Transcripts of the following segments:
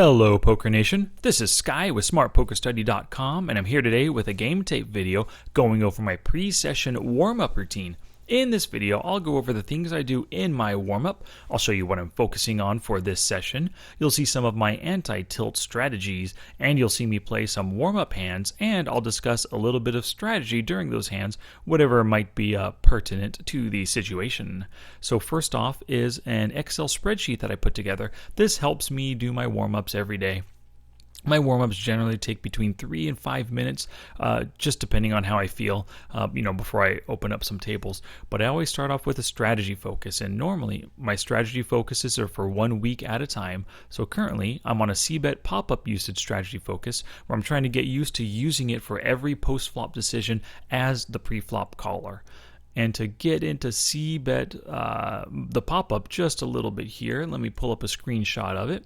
Hello Poker Nation, this is Sky with SmartPokerStudy.com and I'm here today with a game tape video going over my pre-session warm-up routine. In this video, I'll go over the things I do in my warm-up. I'll show you what I'm focusing on for this session. You'll see some of my anti-tilt strategies, and you'll see me play some warm-up hands, and I'll discuss a little bit of strategy during those hands, whatever might be pertinent to the situation. So first off is an Excel spreadsheet that I put together. This helps me do my warm-ups every day. My warm-ups generally take between 3 and 5 minutes, just depending on how I feel, before I open up some tables. But I always start off with a strategy focus, and normally my strategy focuses are for 1 week at a time. So currently, I'm on a C-bet pop-up usage strategy focus, where I'm trying to get used to using it for every post-flop decision as the pre-flop caller. And to get into C-bet, the pop-up just a little bit here, let me pull up a screenshot of it.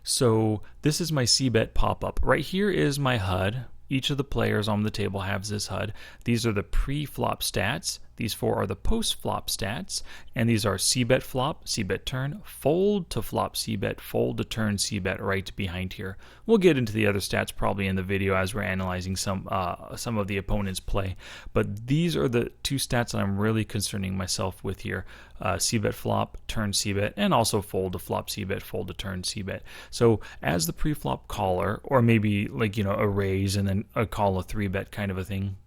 So this is my C-bet pop-up. Right here is my HUD. Each of the players on the table has this HUD. These are the pre-flop stats. These 4 are the post-flop stats. And these are C-bet flop, C-bet turn, fold to flop C-bet, fold to turn C-bet right behind here. We'll get into the other stats probably in the video as we're analyzing some of the opponent's play. But these are the 2 stats that I'm really concerning myself with here. C-bet flop, turn C-bet, and also fold to flop C-bet, fold to turn C-bet. So as the pre-flop caller, or maybe a raise and then a call a 3-bet kind of a thing,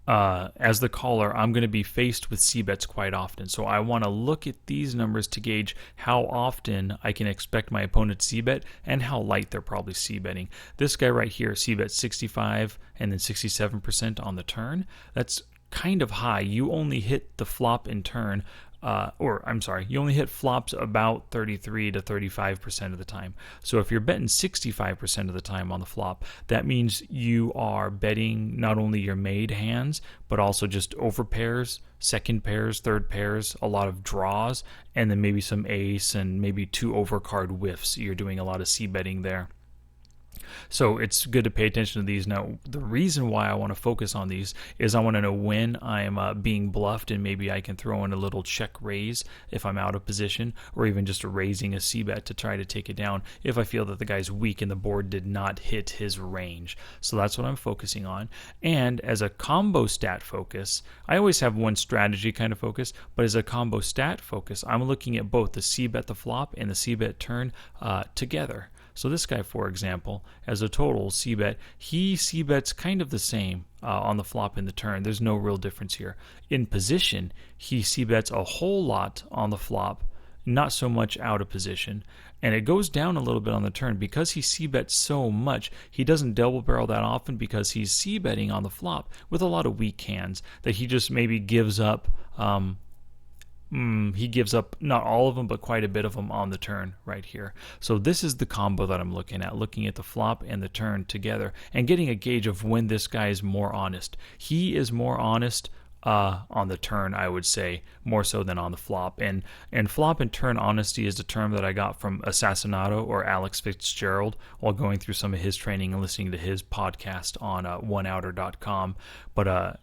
as the caller, I'm going to be faced with C-bets quite often. So I want to look at these numbers to gauge how often I can expect my opponent to C-bet and how light they're probably C-betting. This guy right here, C-bet 65 and then 67% on the turn. That's kind of high. You only hit the flop and turn, you only hit flops about 33 to 35% of the time. So if you're betting 65% of the time on the flop, that means you are betting not only your made hands, but also just over pairs, second pairs, third pairs, a lot of draws, and then maybe some ace and maybe 2 overcard whiffs. You're doing a lot of c-betting there. So it's good to pay attention to these. Now, the reason why I want to focus on these is I want to know when I'm being bluffed, and maybe I can throw in a little check raise if I'm out of position, or even just raising a c-bet to try to take it down if I feel that the guy's weak and the board did not hit his range. So that's what I'm focusing on. And as a combo stat focus, I always have one strategy kind of focus, but as a combo stat focus, I'm looking at both the c-bet the flop and the c-bet turn together. So this guy, for example, as a total c-bet, he c-bets kind of the same on the flop and the turn. There's no real difference here. In position, he c-bets a whole lot on the flop, not so much out of position. And it goes down a little bit on the turn. Because he c-bets so much, he doesn't double barrel that often because he's c-betting on the flop with a lot of weak hands that he just maybe gives up. He gives up not all of them, but quite a bit of them on the turn right here. So this is the combo that I'm looking at the flop and the turn together and getting a gauge of when this guy is more honest. He is more honest on the turn, I would say, more so than on the flop. And flop and turn honesty is a term that I got from Assassinato or Alex Fitzgerald while going through some of his training and listening to his podcast on oneouter.com. But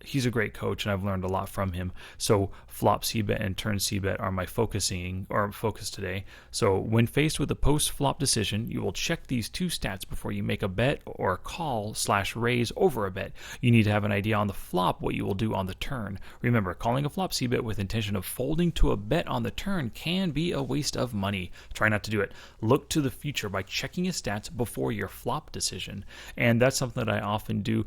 he's a great coach, and I've learned a lot from him. So flop c-bet and turn c-bet are my focus today. So when faced with a post-flop decision, you will check these 2 stats before you make a bet or call/raise over a bet. You need to have an idea on the flop what you will do on the turn. Remember, calling a flop c-bet with intention of folding to a bet on the turn can be a waste of money. Try not to do it. Look to the future by checking his stats before your flop decision. And that's something that I often do.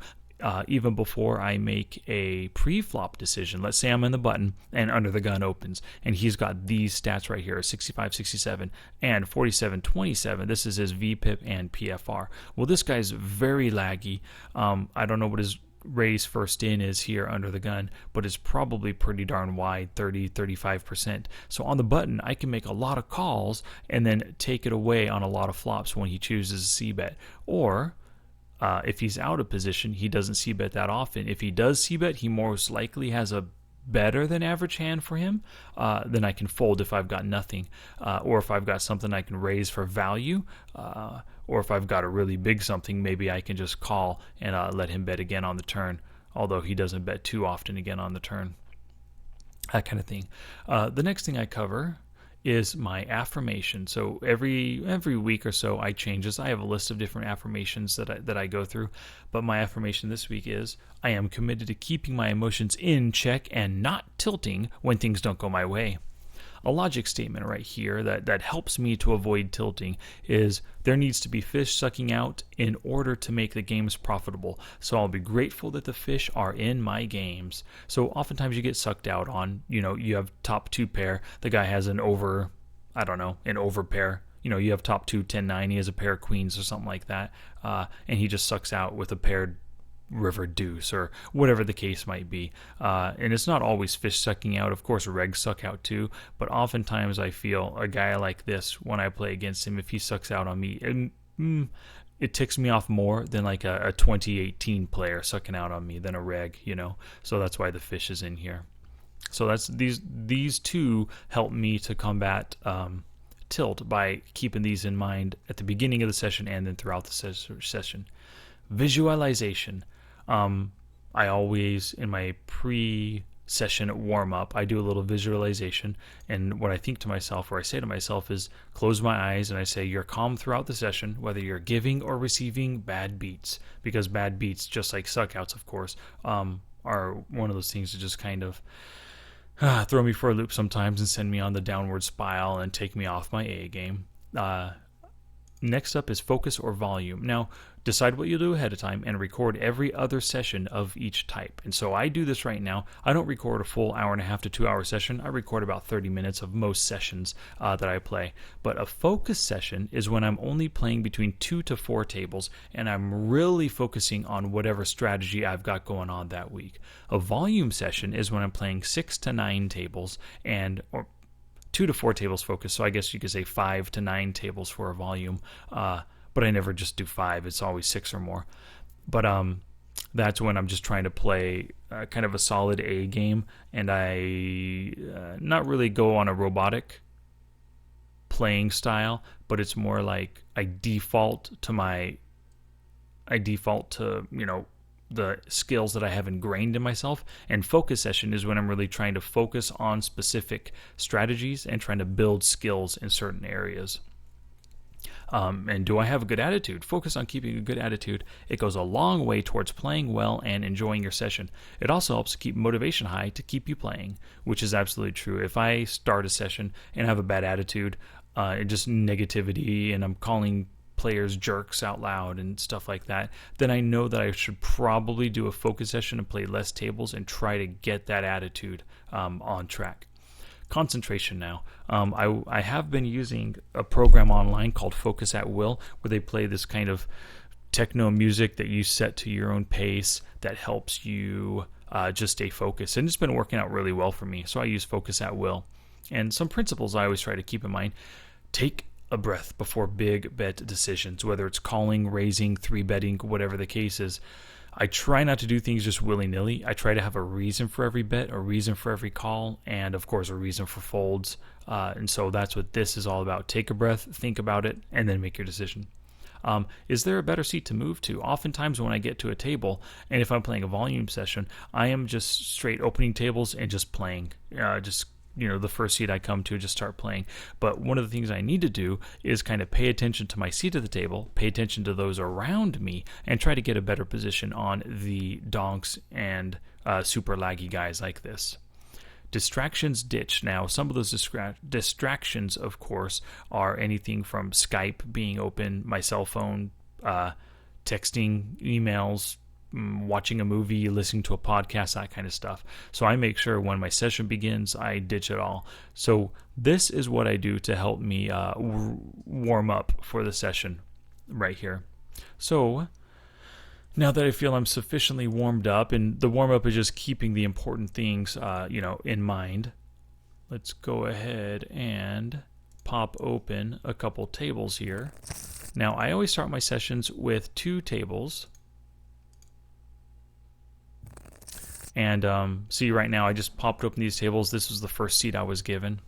Even before I make a pre-flop decision. Let's say I'm in the button and under the gun opens, and he's got these stats right here, 65, 67, and 47, 27. This is his VPIP and PFR. Well, this guy's very laggy. I don't know what his raise first in is here under the gun, but it's probably pretty darn wide, 30, 35%. So on the button, I can make a lot of calls and then take it away on a lot of flops when he chooses a c-bet. Or if he's out of position, he doesn't c-bet that often. If he does c-bet, he most likely has a better than average hand for him. Then I can fold if I've got nothing, or if I've got something I can raise for value, or if I've got a really big something, maybe I can just call and let him bet again on the turn, although he doesn't bet too often again on the turn. That kind of thing. The next thing I cover is my affirmation. So every week or so I change this. I have a list of different affirmations that I go through, but my affirmation this week is I am committed to keeping my emotions in check and not tilting when things don't go my way. A logic statement right here that helps me to avoid tilting is there needs to be fish sucking out in order to make the games profitable. So I'll be grateful that the fish are in my games. So oftentimes you get sucked out on, you have top 2 pair, the guy has an over pair. You have top 2, 10-9, he has a pair of queens or something like that, and he just sucks out with a paired river deuce or whatever the case might be, and it's not always fish sucking out. Of course regs suck out too, but oftentimes I feel a guy like this, when I play against him, if he sucks out on me, it ticks me off more than like a 2018 player sucking out on me than a reg, so that's why the fish is in here. So that's these two help me to combat tilt by keeping these in mind at the beginning of the session and then throughout the session. Visualization. I always, in my pre-session warm-up, I do a little visualization, and what I think to myself, or I say to myself, is close my eyes and I say, you're calm throughout the session, whether you're giving or receiving bad beats, because bad beats, just like suckouts, of course, are one of those things that just kind of throw me for a loop sometimes and send me on the downward spiral and take me off my A game. Next up is focus or volume. Now, decide what you'll do ahead of time and record every other session of each type. And so I do this right now. I don't record a full hour and a half to 2 hour session. I record about 30 minutes of most sessions that I play. But a focus session is when I'm only playing between 2 to 4 tables and I'm really focusing on whatever strategy I've got going on that week. A volume session is when I'm playing 6 to 9 tables or 2 to 4 tables focus, so I guess you could say 5 to 9 tables for a volume, but I never just do 5, it's always 6 or more. But that's when I'm just trying to play kind of a solid A game, and I not really go on a robotic playing style, but it's more like I default to the skills that I have ingrained in myself, and focus session is when I'm really trying to focus on specific strategies and trying to build skills in certain areas. And do I have a good attitude? Focus on keeping a good attitude. It goes a long way towards playing well and enjoying your session. It also helps to keep motivation high to keep you playing, which is absolutely true. If I start a session and have a bad attitude, just negativity, and I'm calling players jerks out loud and stuff like that, then I know that I should probably do a focus session and play less tables and try to get that attitude on track. Concentration now. I have been using a program online called Focus at Will, where they play this kind of techno music that you set to your own pace that helps you just stay focused. And it's been working out really well for me. So I use Focus at Will. And some principles I always try to keep in mind. Take a breath before big bet decisions, whether it's calling, raising, 3-betting, whatever the case is. I try not to do things just willy-nilly. I try to have a reason for every bet, a reason for every call, and of course a reason for folds. And so that's what this is all about. Take a breath, think about it, and then make your decision. Is there a better seat to move to? Oftentimes when I get to a table, and if I'm playing a volume session, I am just straight opening tables and just playing. The first seat I come to, just start playing. But one of the things I need to do is kind of pay attention to my seat at the table, pay attention to those around me, and try to get a better position on the donks and super laggy guys like this. Distractions ditch. Now, some of those distractions, of course, are anything from Skype being open, my cell phone, texting, emails, watching a movie, listening to a podcast, that kind of stuff. So I make sure when my session begins, I ditch it all. So this is what I do to help me warm up for the session right here. So now that I feel I'm sufficiently warmed up, and the warm up is just keeping the important things, in mind, let's go ahead and pop open a couple tables here. Now I always start my sessions with 2 tables. And see, right now I just popped open these tables. This was the first seat I was given.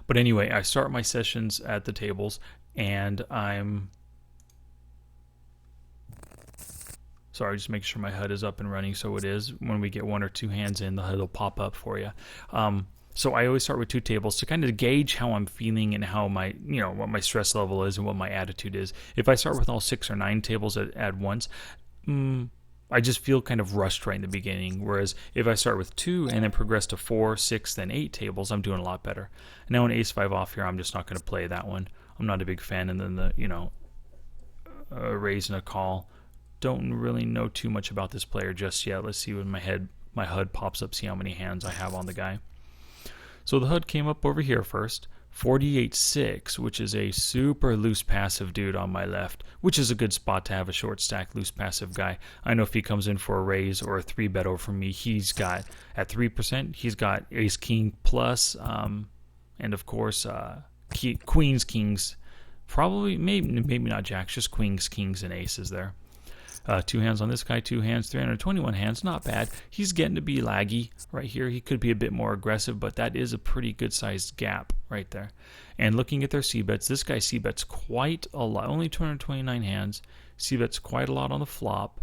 But anyway, I start my sessions at the tables, and I'm... Sorry, just make sure my HUD is up and running, so it is. When we get 1 or 2 hands in, the HUD will pop up for you. So I always start with 2 tables to kind of gauge how I'm feeling and how my, what my stress level is and what my attitude is. If I start with all 6 or 9 tables at once, I just feel kind of rushed right in the beginning. Whereas if I start with 2 and then progress to 4, 6, then 8 tables, I'm doing a lot better. Now an ace-5 off here, I'm just not going to play that one. I'm not a big fan. And then the, raise and a call. Don't really know too much about this player just yet. Let's see when my HUD pops up, see how many hands I have on the guy. So the HUD came up over here first. 48-6, which is a super loose passive dude on my left, which is a good spot to have a short stack loose passive guy. I know if he comes in for a raise or a 3-bet over from me, he's got, at 3%, he's got ace king plus, and of course, queens, kings, probably, maybe not jacks, just queens, kings, and aces there. 2 hands on this guy, 2 hands, 321 hands, not bad. He's getting to be laggy right here. He could be a bit more aggressive, but that is a pretty good sized gap right there. And looking at their c-bets, this guy c-bets quite a lot, only 229 hands. C-bets quite a lot on the flop,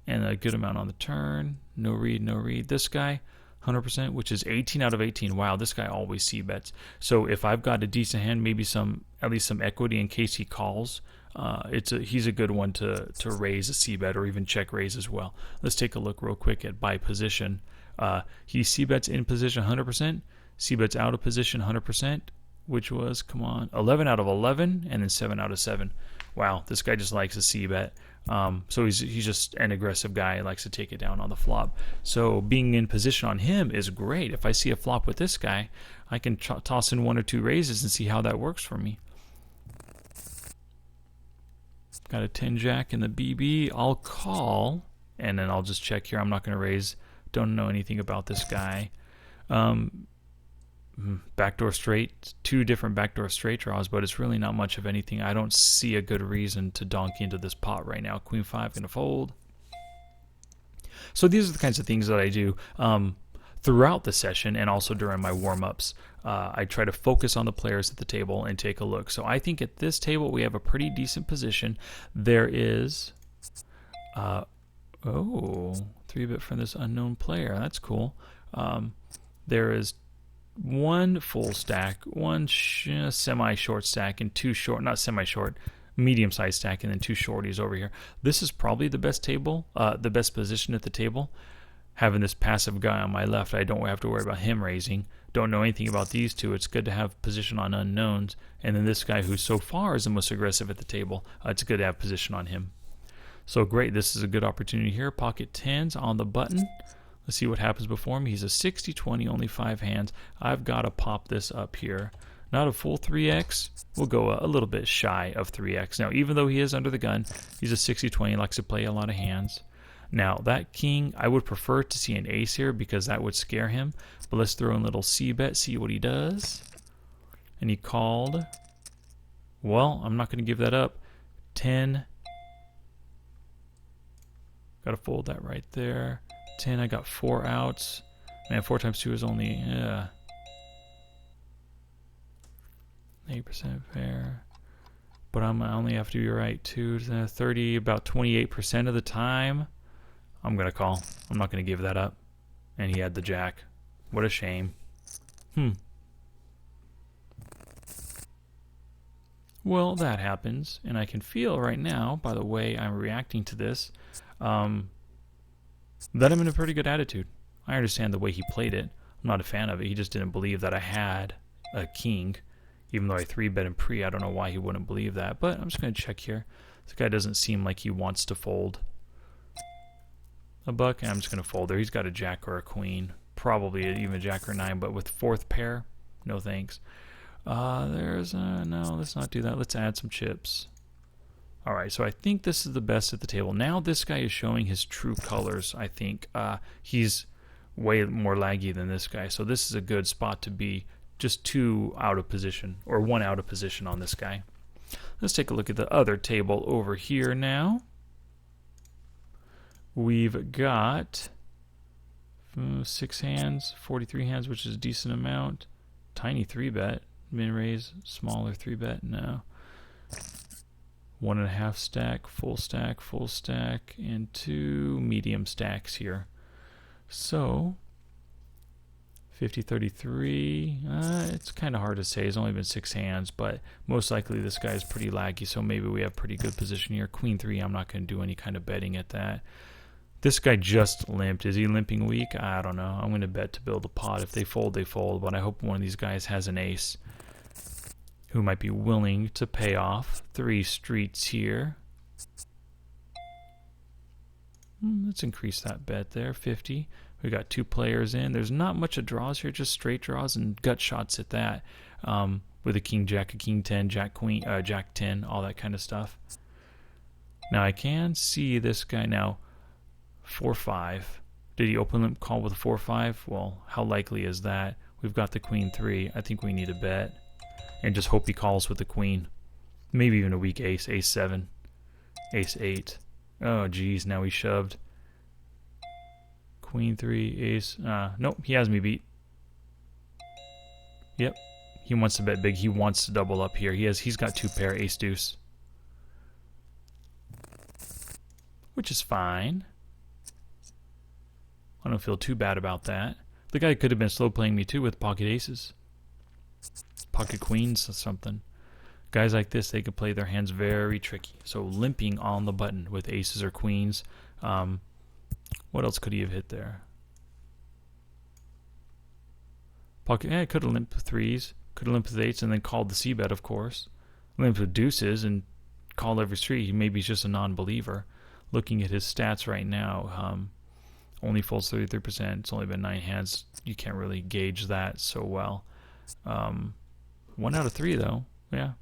and a good amount on the turn. No read, no read. This guy, 100%, which is 18 out of 18. Wow, this guy always c-bets. So if I've got a decent hand, maybe at least some equity in case he calls, he's a good one to raise a c-bet or even check raise as well. Let's take a look real quick at by position. He c-bets in position 100%, c-bets out of position 100%, which was, 11 out of 11, and then 7 out of 7. Wow, this guy just likes a c-bet. So he's just an aggressive guy. He likes to take it down on the flop. So being in position on him is great. If I see a flop with this guy, I can toss in 1 or 2 raises and see how that works for me. Got a 10 jack in the BB. I'll call, and then I'll just check here. I'm not going to raise. Don't know anything about this guy. Backdoor straight. 2 different backdoor straight draws, but it's really not much of anything. I don't see a good reason to donkey into this pot right now. Queen 5 going to fold. So these are the kinds of things that I do throughout the session and also during my warm-ups. I try to focus on the players at the table and take a look. So I think at this table we have a pretty decent position. There is 3-bet from this unknown player. That's cool. There is 1 full stack, 1 semi-short stack, and 2 short, not semi-short, medium-sized stack, and then 2 shorties over here. This is probably the best table, the best position at the table. Having this passive guy on my left, I don't have to worry about him raising. Don't know anything about these 2. It's good to have position on unknowns. And then this guy who so far is the most aggressive at the table, it's good to have position on him. So great, this is a good opportunity here. Pocket 10s on the button. Let's see what happens before him. He's a 60-20, only 5 hands. I've got to pop this up here. Not a full 3x. We'll go a little bit shy of 3x. Now, even though he is under the gun, he's a 60-20, likes to play a lot of hands. Now, that king, I would prefer to see an ace here because that would scare him. But let's throw in a little c-bet, see what he does. And he called. Well, I'm not going to give that up. 10. Got to fold that right there. 10, I got 4 outs. Man, 4 times 2 is only 8% fair. But I only have to be right. 2 to 30, about 28% of the time. I'm going to call. I'm not going to give that up. And he had the jack. What a shame. Well, that happens. And I can feel right now, by the way I'm reacting to this, that I'm in a pretty good attitude. I understand the way he played it. I'm not a fan of it. He just didn't believe that I had a king. Even though I 3-bet him pre, I don't know why he wouldn't believe that. But I'm just going to check here. This guy doesn't seem like he wants to fold a buck, and I'm just going to fold there. He's got a jack or a queen. Probably even a jack or 9, but with 4th pair, no thanks. No, let's not do that. Let's add some chips. All right, so I think this is the best at the table. Now this guy is showing his true colors, I think. He's way more laggy than this guy, so this is a good spot to be just 2 out of position, or 1 out of position on this guy. Let's take a look at the other table over here now. We've got 6 hands, 43 hands, which is a decent amount. Tiny 3-bet. Min-raise, smaller 3-bet, no. 1.5 stack, full stack, and 2 medium stacks here. So, 50-33. It's kind of hard to say. It's only been 6 hands, but most likely this guy is pretty laggy, so maybe we have pretty good position here. Queen 3, I'm not going to do any kind of betting at that. This guy just limped. Is he limping weak? I don't know. I'm going to bet to build a pot. If they fold, they fold, but I hope one of these guys has an ace who might be willing to pay off. 3 streets here. Let's increase that bet there, 50. We got 2 players in. There's not much of draws here, just straight draws and gut shots at that. With a king jack, a king 10, jack queen, jack 10, all that kind of stuff. Now I can see this guy now. 4-5. Did he open limp call with a 4-5? Well, how likely is that? We've got the queen 3. I think we need a bet and just hope he calls with the queen. Maybe even a weak ace, ace 7, ace 8. Oh geez, now he shoved. Queen 3, ace. Nope, he has me beat. Yep, he wants to bet big. He wants to double up here. He's got 2 pair, ace deuce, which is fine. I don't feel too bad about that. The guy could have been slow playing me too with pocket aces, pocket queens or something. Guys like this, they could play their hands very tricky. So limping on the button with aces or queens. What else could he have hit there? Pocket, yeah, could have limped with 3s. Could have limped with 8s and then called the c-bet, of course. Limped with deuces and called every street. Maybe he's just a non-believer. Looking at his stats right now, only folds 33%. It's only been 9 hands. You can't really gauge that so well. 1 out of 3 though. Yeah.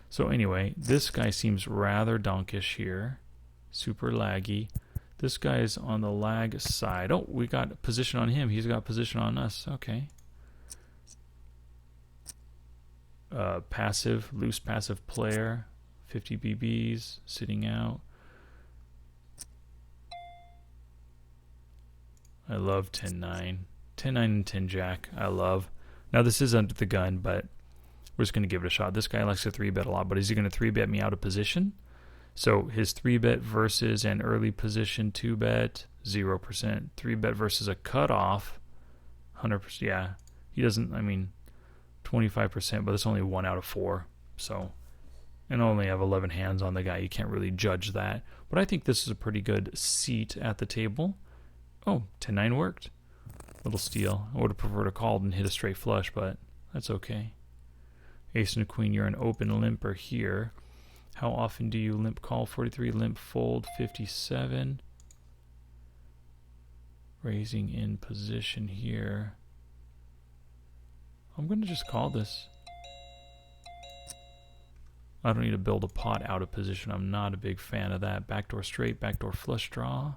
So anyway, this guy seems rather donkish here. Super laggy. This guy's on the lag side. Oh, we got position on him. He's got position on us. Okay. Passive, loose passive player. 50 BBs, sitting out. I love 10-9. 10-9 and 10-jack. I love. Now this is under the gun, but we're just going to give it a shot. This guy likes to 3-bet a lot, but is he going to 3-bet me out of position? So his 3-bet versus an early position 2-bet, 0%. 3-bet versus a cutoff, 100%. Yeah, he doesn't, I mean, 25%, but it's only 1 out of 4. So, and I only have 11 hands on the guy. You can't really judge that. But I think this is a pretty good seat at the table. Oh, 10-9 worked. Little steal. I would have preferred a call than hit a straight flush, but that's okay. Ace and a queen, you're an open limper here. How often do you limp call? 43, limp fold, 57. Raising in position here. I'm going to just call this. I don't need to build a pot out of position. I'm not a big fan of that. Backdoor straight, backdoor flush draw.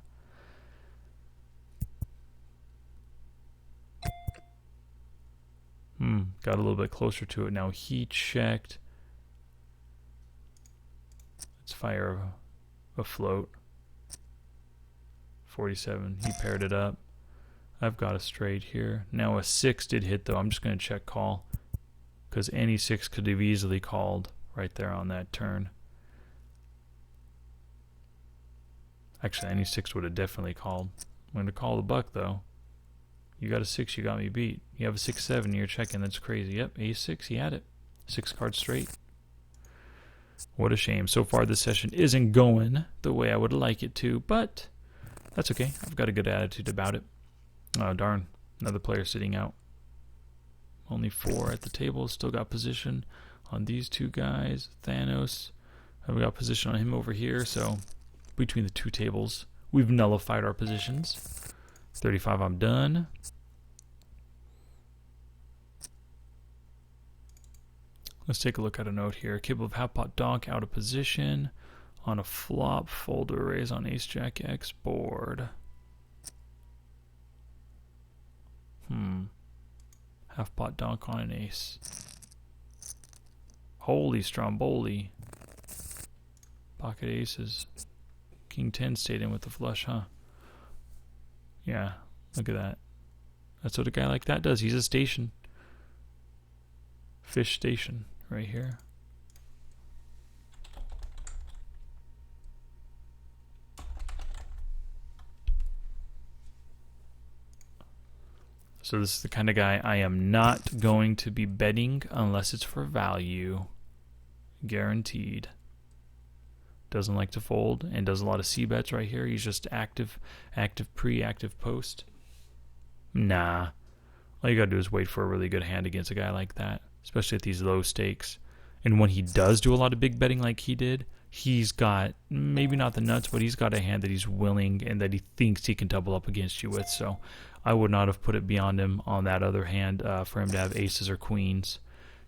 Got a little bit closer to it. Now he checked. Let's fire a float. 47. He paired it up. I've got a straight here. Now a 6 did hit though. I'm just going to check call because any 6 could have easily called right there on that turn. Actually, any 6 would have definitely called. I'm going to call the buck though. You got a 6, you got me beat. You have a 6-7, you're checking. That's crazy. Yep, ace-6, he had it. 6 cards straight. What a shame. So far this session isn't going the way I would like it to, but that's okay. I've got a good attitude about it. Oh, darn. Another player sitting out. Only 4 at the table. Still got position on these 2 guys. Thanos. I've got position on him over here, so between the 2 tables, we've nullified our positions. 35, I'm done. Let's take a look at a note here. Capable of half pot donk, out of position. On a flop, fold or raise on ace jack X board. Half pot donk on an ace. Holy stromboli. Pocket aces. King 10 stayed in with the flush, huh? Yeah, look at that. That's what a guy like that does. He's a station. Fish station right here. This So this is the kind of guy I am not going to be betting unless it's for value. Guaranteed. Doesn't like to fold and does a lot of C-bets right here. He's just active pre, active post. Nah. All you gotta do is wait for a really good hand against a guy like that, especially at these low stakes. And when he does do a lot of big betting like he did, he's got, maybe not the nuts, but he's got a hand that he's willing and that he thinks he can double up against you with. So I would not have put it beyond him on that other hand for him to have aces or queens.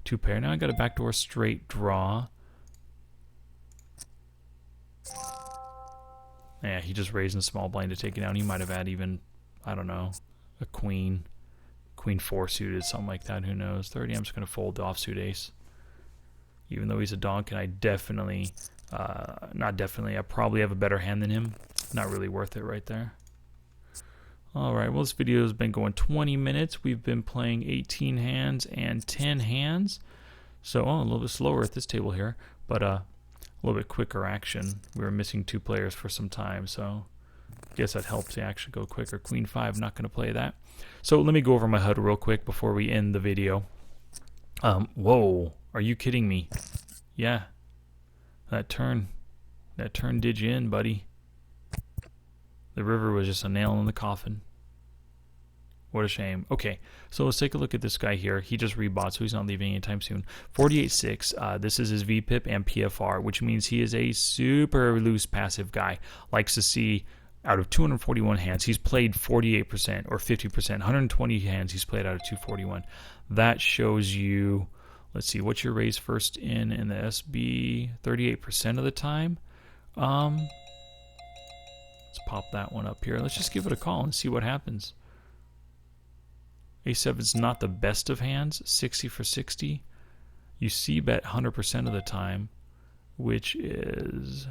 Two pair. Now I got a backdoor straight draw. Yeah, he just raised in small blind to take it down. He might have had even, I don't know, a queen 4 suited, something like that. Who knows? 30, I'm just going to fold the offsuit ace. Even though he's a donk, and I definitely, not definitely, I probably have a better hand than him. Not really worth it right there. Alright, well this video has been going 20 minutes. We've been playing 18 hands and 10 hands. So, a little bit slower at this table here, but a little bit quicker action. We were missing 2 players for some time, so I guess that helps the action go quicker. Queen 5, not going to play that. So let me go over my HUD real quick before we end the video. Whoa, are you kidding me? Yeah, that turn did you in, buddy. The river was just a nail in the coffin. What a shame. Okay, so let's take a look at this guy here. He just rebought, so he's not leaving anytime soon. 48.6. This is his VPIP and PFR, which means he is a super loose passive guy. Likes to see out of 241 hands, he's played 48% or 50%. 120 hands he's played out of 241. That shows you, let's see, what's your raise first in the SB? 38% of the time. Let's pop that one up here. Let's just give it a call and see what happens. A7 is not the best of hands, 60 for 60. You see bet 100% of the time, which is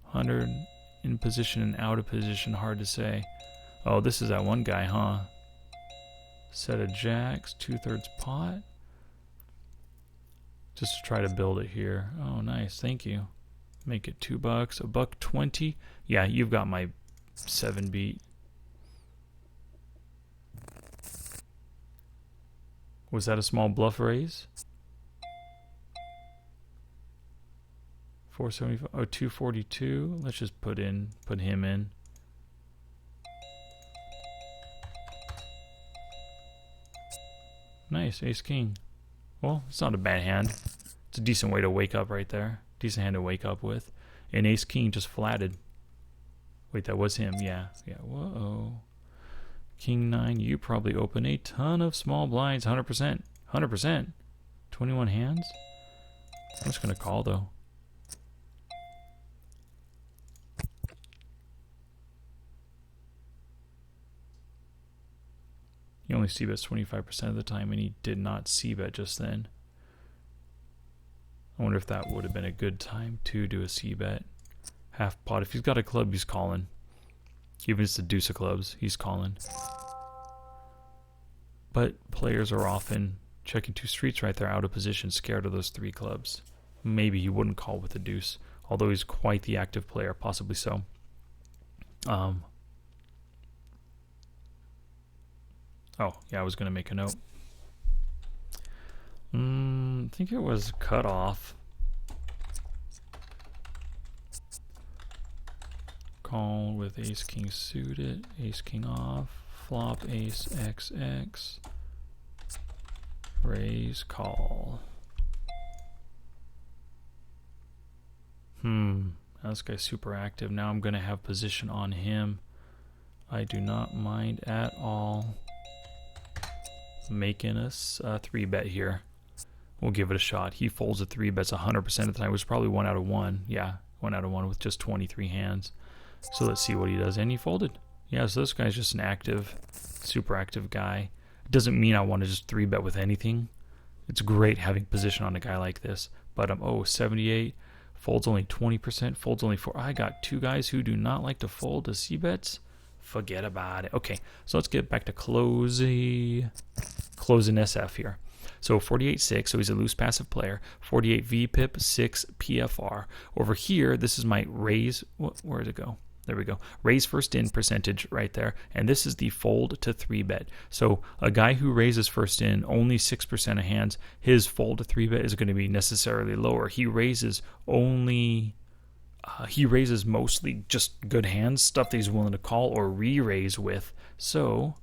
100 in position and out of position, hard to say. Oh, this is that one guy, huh? Set of jacks, 2/3 pot. Just to try to build it here. Oh, nice, thank you. Make it $2, $1.20. Yeah, you've got my 7 beat. Was that a small bluff raise? 475. Oh, 242. Let's just put him in. Nice, ace king. Well, it's not a bad hand. It's a decent way to wake up right there. Decent hand to wake up with. And ace king just flatted. Wait, that was him. Yeah. Whoa. King 9, you probably open a ton of small blinds, 100%. 100%. 21 hands? I'm just going to call, though. He only c-bets 25% of the time, and he did not c-bet just then. I wonder if that would have been a good time to do a c-bet. Half pot. If he's got a club, he's calling. Even if it's the deuce of clubs, he's calling. But players are often checking 2 streets right there, out of position, scared of those 3 clubs. Maybe he wouldn't call with the deuce, although he's quite the active player, possibly so. Oh, yeah, I was going to make a note. I think it was cut off. Call with ace king suited, ace king off, flop ace XX, raise call. This guy's super active. Now I'm going to have position on him. I do not mind at all making us a 3-bet here. We'll give it a shot. He folds a 3-bets 100% of the time. It was probably 1 out of 1. Yeah, 1 out of 1 with just 23 hands. So let's see what he does. And he folded. Yeah, so this guy's just an active, super active guy. It doesn't mean I want to just 3-bet with anything. It's great having position on a guy like this. But 78, folds only 20%, folds only 4. I got 2 guys who do not like to fold to c-bets. Forget about it. Okay, so let's get back to closing SF here. So 48.6, so he's a loose passive player. 48 VPIP, 6 PFR. Over here, this is my raise. Where did it go? There we go. Raise first in percentage right there. And this is the fold to 3-bet. So a guy who raises first in only 6% of hands, his fold to 3-bet is going to be necessarily lower. He raises only... he raises mostly just good hands, stuff that he's willing to call or re-raise with. So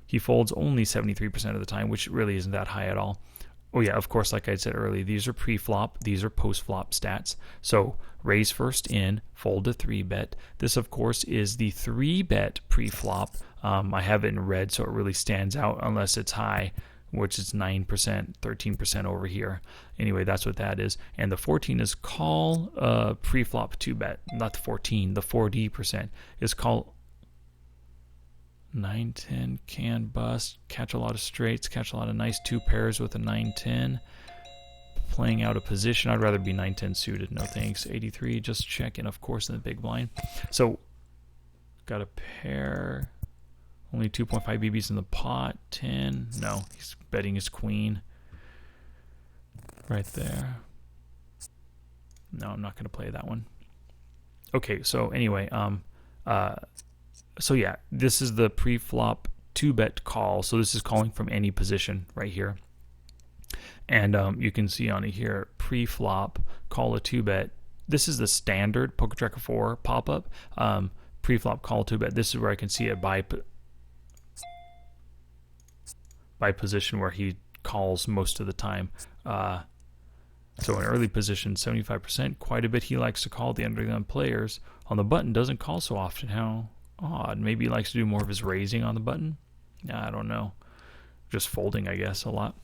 he folds only 73% of the time, which really isn't that high at all. Oh yeah, of course, like I said earlier, these are pre-flop, these are post-flop stats. So raise first in, fold to 3-bet. This, of course, is the 3-bet pre-flop. I have it in red, so it really stands out unless it's high, which is 9%, 13% over here. Anyway, that's what that is. And the 14 is call pre-flop 2-bet. Not the 14, the 4D% is call 9-10 can bust, catch a lot of straights, catch a lot of nice 2 pairs with a 9-10. Playing out of position, I'd rather be 9-10 suited, no thanks. 83, just checking, of course, in the big blind. So, got a pair, only 2.5 BBs in the pot, 10, no, he's betting his queen. Right there. No, I'm not going to play that one. Okay, so anyway, so yeah, this is the pre-flop 2-bet call. So this is calling from any position right here. And you can see on here, pre-flop, call a 2-bet. This is the standard PokerTracker 4 pop-up. Pre-flop, call 2-bet. This is where I can see it by position where he calls most of the time. So in early position, 75%, quite a bit he likes to call the undergun players. On the button, doesn't call so often. How odd. Maybe he likes to do more of his raising on the button. I don't know. Just folding, I guess, a lot.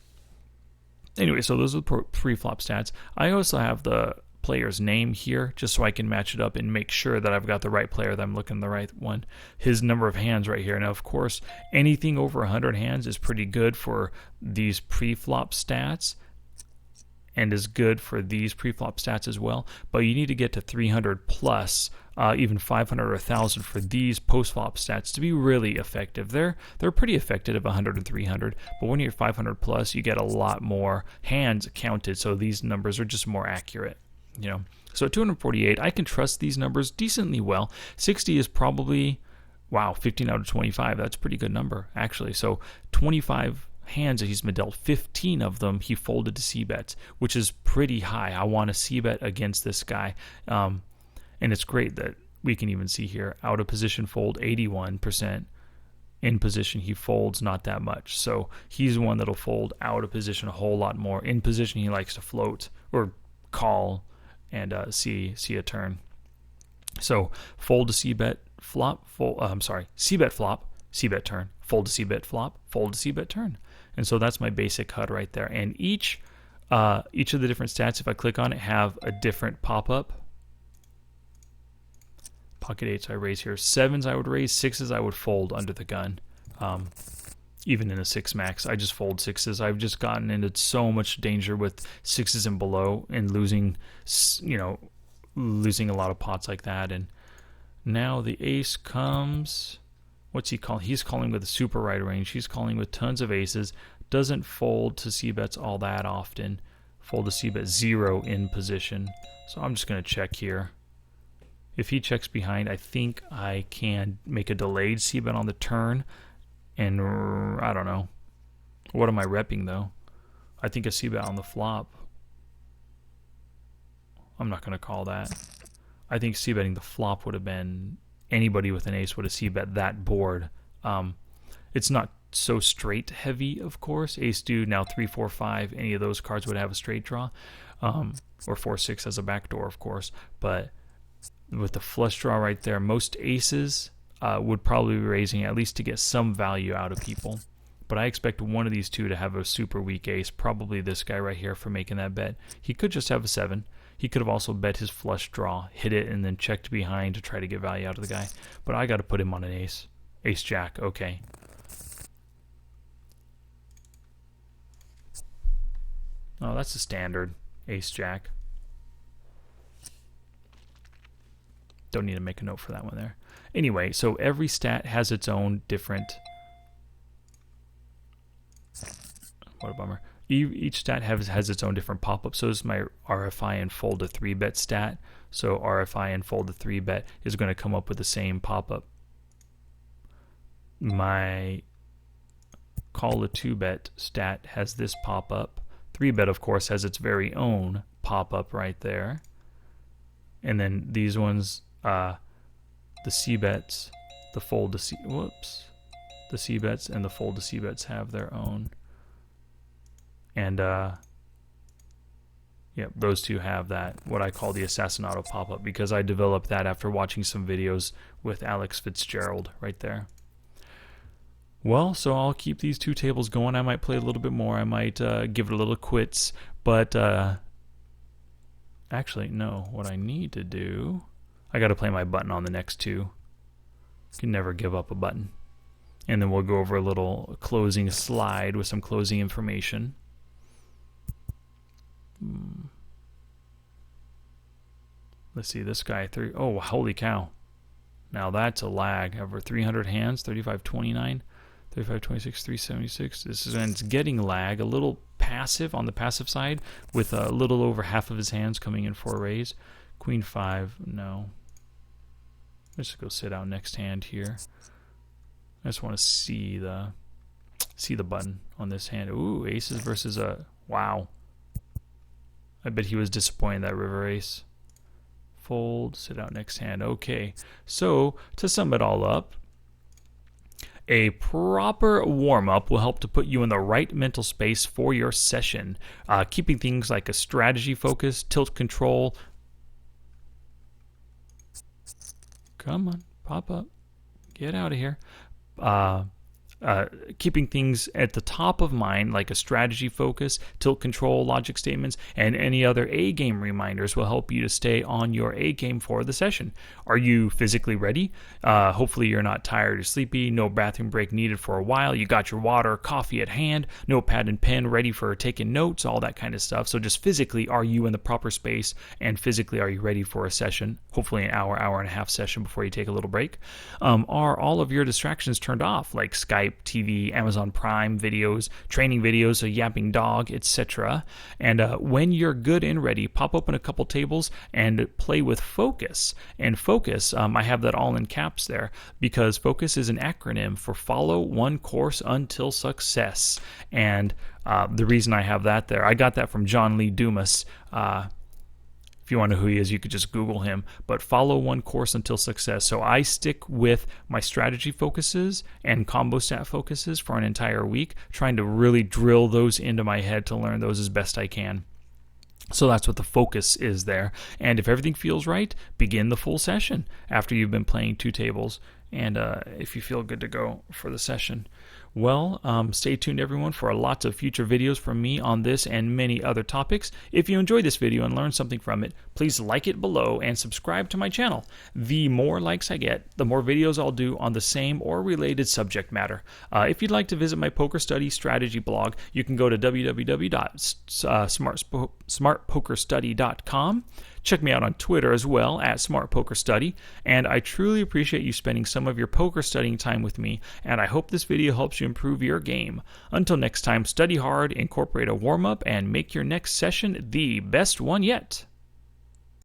Anyway, so those are the pre-flop stats. I also have the player's name here, just so I can match it up and make sure that I've got the right player, that I'm looking at the right one. His number of hands right here. Now, of course, anything over 100 hands is pretty good for these pre-flop stats, and is good for these pre-flop stats as well. But you need to get to 300 plus, even 500 or 1,000 for these post-flop stats to be really effective. They're pretty effective at 100 and 300, but when you're 500 plus, you get a lot more hands counted, so these numbers are just more accurate. You know, so at 248, I can trust these numbers decently well. 60 is probably, wow, 15 out of 25. That's a pretty good number, actually. So 25 hands that he's been dealt, 15 of them he folded to C-bets, which is pretty high. I want a C-bet against this guy. And it's great that we can even see here, out of position fold 81%. In position he folds not that much. So he's one that'll fold out of position a whole lot more. In position he likes to float or call and see a turn. So fold to C-bet flop, C-bet flop, C-bet turn, fold to C-bet flop, fold to C-bet turn. And so that's my basic HUD right there. And each of the different stats, if I click on it, have a different pop-up. Pocket 8s I raise here. 7s I would raise, 6s I would fold under the gun. Even in a 6 max, I just fold 6s. I've just gotten into so much danger with 6s and below and losing a lot of pots like that. And now the ace comes. What's he calling? He's calling with a super wide range. He's calling with tons of aces. Doesn't fold to C-bets all that often. Fold to C-bet 0 in position. So I'm just going to check here. If he checks behind, I think I can make a delayed C-bet on the turn. And I don't know. What am I repping, though? I think a C-bet on the flop. I'm not going to call that. I think C-betting the flop would have been... Anybody with an ace would have C-bet that board. It's not so straight heavy, of course. Ace deuce, now 3, 4, 5. Any of those cards would have a straight draw. Or 4, 6 as a backdoor, of course. But with the flush draw right there, most aces would probably be raising at least to get some value out of people. But I expect one of these two to have a super weak ace. Probably this guy right here for making that bet. He could just have a 7. He could have also bet his flush draw, hit it, and then checked behind to try to get value out of the guy. But I got to put him on an ace. Ace jack, okay. Oh, that's the standard. Ace jack. Don't need to make a note for that one there. Anyway, so every stat has its own different... What a bummer. Each stat has its own different pop-up. So is my RFI and fold to 3-bet stat. So RFI and fold to 3-bet is going to come up with the same pop-up. My call to 2-bet stat has this pop-up. 3-bet, of course, has its very own pop-up right there. And then these ones, the C-bets, the fold to C, whoops. The C-bets and the fold to C-bets have their own. And, yeah, those two have that, what I call the Assassinato pop-up, because I developed that after watching some videos with Alex Fitzgerald right there. Well, so I'll keep these two tables going. I might play a little bit more. I might give it a little quits. But actually, no. What I need to do, I got to play my button on the next two. Can never give up a button. And then we'll go over a little closing slide with some closing information. Let's see, this guy, oh, holy cow. Now that's a lag. Over 300 hands, 35-29. 35-26, 376. It's getting lag, a little passive on the passive side, with a little over half of his hands coming in for a raise. Queen 5, no. Let's just go sit out next hand here. I just want to see the button on this hand. Ooh, aces versus a, wow. I bet he was disappointed that river ace. Fold, sit out next hand. Okay, so to sum it all up, a proper warm-up will help to put you in the right mental space for your session, keeping things like a strategy focus, tilt control. Come on, pop up. Get out of here. Keeping things at the top of mind, like a strategy focus, tilt control, logic statements, and any other A-game reminders will help you to stay on your A-game for the session. Are you physically ready? Hopefully you're not tired or sleepy, no bathroom break needed for a while, you got your water, coffee at hand, notepad and pen ready for taking notes, all that kind of stuff. So just physically, are you in the proper space, and physically, are you ready for a session? Hopefully an hour and a half session before you take a little break. Are all of your distractions turned off, like Skype, TV, Amazon Prime videos, training videos, a yapping dog, etc. And when you're good and ready, pop open a couple tables and play with focus. And focus, I have that all in caps there, because focus is an acronym for follow one course until success. And the reason I have that there, I got that from John Lee Dumas. If you want to know who he is, you could just Google him. But follow one course until success. So I stick with my strategy focuses and combo stat focuses for an entire week, trying to really drill those into my head to learn those as best I can. So that's what the focus is there. And if everything feels right, begin the full session after you've been playing two tables. And if you feel good to go for the session. Well, stay tuned, everyone, for lots of future videos from me on this and many other topics. If you enjoyed this video and learned something from it, please like it below and subscribe to my channel. The more likes I get, the more videos I'll do on the same or related subject matter. If you'd like to visit my poker study strategy blog, you can go to www.smartpokerstudy.com. Check me out on Twitter as well, at SmartPokerStudy, and I truly appreciate you spending some of your poker studying time with me, and I hope this video helps you improve your game. Until next time, study hard, incorporate a warm-up, and make your next session the best one yet.